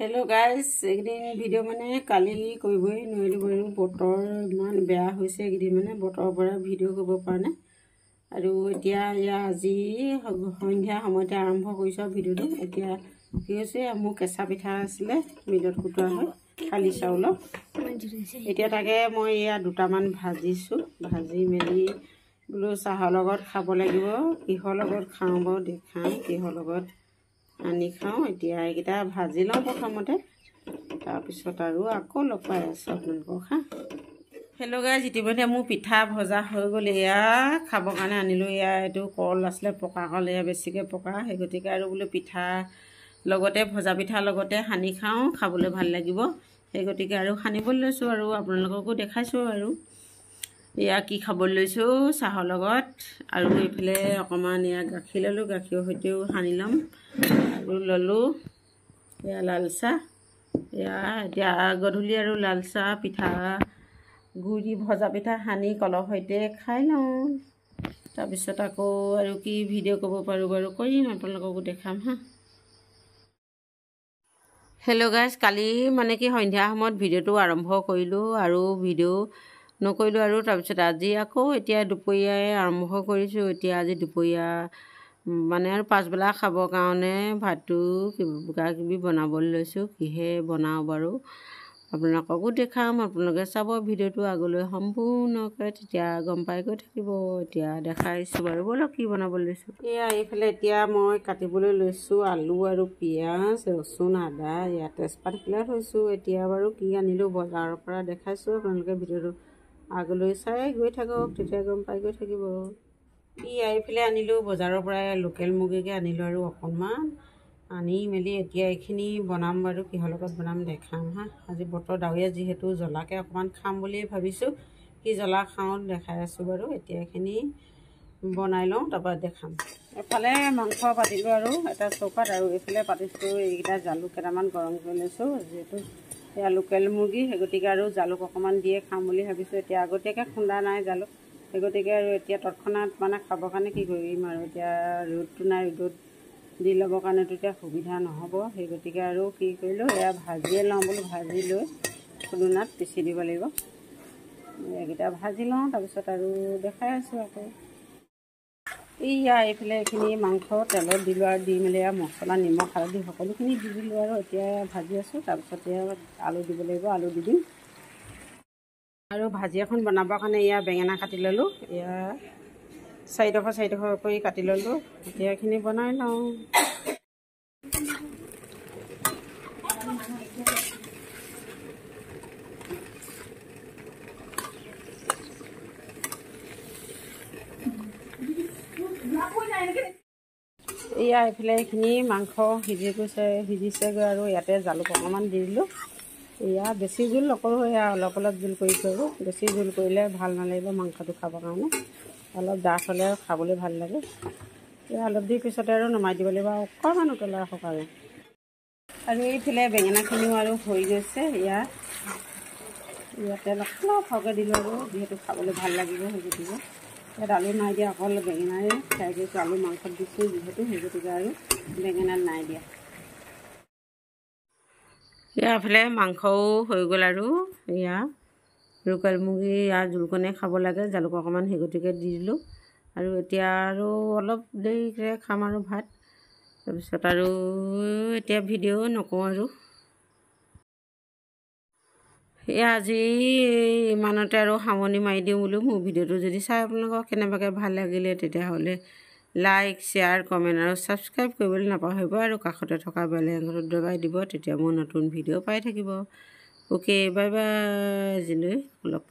hello guys एकदिन video माने काली कइबई नइलु बरु बटर मान बेया होइसे एकदिन माने बटर পৰা भिडिओ কৰিব পৰা নাই আৰু এতিয়া ইয়া আজি সন্ধিয়া সময়তে আৰম্ভ কৰিছো ভিডিওটো এতিয়া কি হৈছে আমু কেঁচা পিঠা আছিলে মিলত কুটোৱা হয় খালি চাউল এতিয়া তাকে মই ইয়া দুটামান ভাজিছো ভাজি মেলি বুলো চাহৰ লগত খাব লাগিব কিহৰ লগত খাও ব দেখাম কিহৰ লগত আনি খাও এতিয়া এইটা ভাজি লওঁ প্ৰথমতে তাৰ পিছত আৰু আকৌ লপাই আছে আপোনালোকক হা হেল্ল' গাইজ ইতিমধ্যে মোৰ পিঠা ভজা হৈ গ'ল এয়া খাবৰ কাৰণে আনিলো এয়া এইটো কল আছিলে পকা কল এয়া বেছিকৈ পকা সেই গতিকে আৰু বোলো পিঠা লগতে ভজা পিঠা লগতে সানি খাওঁ খাবলৈ ভাল লাগিব সেই গতিকে আৰু সানিবলৈ লৈছোঁ আৰু আপোনালোককো দেখাইছোঁ আৰু এয়া কি খাবলৈ লৈছোঁ চাহৰ লগত আৰু এইফালে অকণমান এয়া গাখীৰ ল'লোঁ গাখীৰৰ সৈতেও সানি ল'ম আৰু ল'লোঁ এয়া লাল চাহ এয়া এতিয়া গধূলি আৰু লাল চাহ পিঠা গুড়ি ভজা পিঠা সানি কলৰ সৈতে খাই লওঁ তাৰপিছত আকৌ আৰু কি ভিডিঅ' কৰিব পাৰোঁ বাৰু কৰিম আপোনালোককো দেখাম হা হেল্ল' গাইজ কালি মানে কি সন্ধিয়া সময়ত ভিডিঅ'টো আৰম্ভ কৰিলোঁ আৰু ভিডিঅ' নকৰিলোঁ আৰু তাৰপিছত আজি আকৌ এতিয়া দুপৰীয়াই আৰম্ভ কৰিছোঁ এতিয়া আজি দুপৰীয়া মানে আৰু পাঁচবেলা খাবৰ কাৰণে ভাতটো কিবা কিবি বনাবলৈ লৈছোঁ কিহে বনাওঁ বাৰু আপোনালোককো দেখাম আপোনালোকে চাব ভিডিঅ'টো আগলৈ সম্পূৰ্ণকৈ তেতিয়া গম পাই গৈ থাকিব এতিয়া দেখাইছোঁ বাৰু বলক কি বনাবলৈ লৈছোঁ এয়া এইফালে এতিয়া মই কাটিবলৈ লৈছোঁ আলু আৰু পিঁয়াজ ৰচুন আদা ইয়াত তেজপাত পেলাই থৈছোঁ এতিয়া বাৰু কি আনিলোঁ বজাৰৰ পৰা দেখাইছোঁ আপোনালোকে ভিডিঅ'টো আগলৈ চাই গৈ থাকক তেতিয়া গম পাই গৈ থাকিব এইফালে আনিলোঁ বজাৰৰ পৰা লোকেল মুৰ্গীকে আনিলোঁ আৰু অকণমান আনি মেলি এতিয়া এইখিনি বনাম বাৰু কিহৰ লগত বনাম দেখাম হা আজি বতৰ ডাৱৰীয়া যিহেতু জ্বলাকৈ অকণমান খাম বুলি ভাবিছোঁ কি জ্বলা খাওঁ দেখাই আছোঁ বাৰু এতিয়া এইখিনি বনাই লওঁ তাৰপৰা দেখাম এফালে মাংস পাতিলোঁ আৰু এটা চৌকাত আৰু এইফালে পাতিছোঁ এইকেইটা জালুক কেইটামান গৰম কৰি লৈছোঁ যিহেতু এয়া লোকেল মুৰ্গী সেই গতিকে আৰু জালুক অকণমান দিয়ে খাম বুলি ভাবিছোঁ এতিয়া আগতীয়াকৈ খুন্দা নাই জালুক সেই গতিকে আৰু এতিয়া তৎক্ষণাত মানে খাবৰ কাৰণে কি কৰিম আৰু এতিয়া ৰ'দটো নাই ৰ'দত দি ল'বৰ কাৰণেতো এতিয়া সুবিধা নহ'ব সেই গতিকে আৰু কি কৰিলোঁ এয়া ভাজিয়ে লওঁ বোলো ভাজি লৈ খুন্দনাত পিচি দিব লাগিব এইকেইটা ভাজি লওঁ তাৰপিছত আৰু দেখাই আছোঁ আকৌ এয়া এইফালে এইখিনি মাংস তেলত দিলোঁ আৰু দি মেলি মছলা নিমখ হালধি সকলোখিনি দি দিলোঁ আৰু এতিয়া ভাজি আছোঁ তাৰপিছত এয়া আলু দিব লাগিব আলু দি দিম আৰু ভাজি এখন বনাবৰ কাৰণে এয়া বেঙেনা কাটি ল'লোঁ এয়া 4 কৰি কাটি ল'লোঁ এতিয়া এইখিনি বনাই লওঁ এয়া এইফালে এইখিনি মাংস সিজিছেগৈ আৰু ইয়াতে জালুক অকণমান দি দিলোঁ এয়া বেছি জোল নকৰোঁ এয়া অলপ অলপ জোল কৰি থৈ বেছি জোল কৰিলে ভাল নালাগিব মাংসটো খাবৰ কাৰণে অলপ ডাঠ হ'লে খাবলৈ ভাল লাগে এয়া অলপ দি পিছতে আৰু নমাই দিব লাগিব অকণমান উতলাই সকালে আৰু এইফালে বেঙেনাখিনিও আৰু হৈ গৈছে ইয়াতে অলপ সৰহকৈ দিলোঁ আৰু যিহেতু খাবলৈ ভাল লাগিব সেই গতিকে ইয়াত আলু নাই দিয়া অকল বেঙেনাৰে ফ্ৰাই কৰিছোঁ আলু মাংসত দিছোঁ যিহেতু সেই গতিকে আৰু বেঙেনাত নাই দিয়া এইফালে মাংসও হৈ গ'ল আৰু এয়া লোকেল মুৰ্গী জোলকণে খাব লাগে জালুক অকণমান সেই গতিকে দি দিলোঁ আৰু এতিয়া আৰু অলপ দেৰিকৈ খাম আৰু ভাত তাৰপিছত আৰু এতিয়া ভিডিঅ' নকওঁ আৰু এয়া আজি ইমানতে আৰু সামৰণি মাৰি দিওঁ বোলো মোৰ ভিডিঅ'টো যদি চাই আপোনালোকক কেনেবাকৈ ভাল লাগিলে তেতিয়াহ'লে লাইক শ্বেয়াৰ কমেণ্ট আৰু ছাবস্ক্ৰাইব কৰিবলৈ নাপাহৰিব আৰু কাষতে থকা বেল আইকনটো দবাই দিব তেতিয়া মোৰ নতুন ভিডিঅ' পাই থাকিব অ'কে বাই বাই আজিলৈ লগ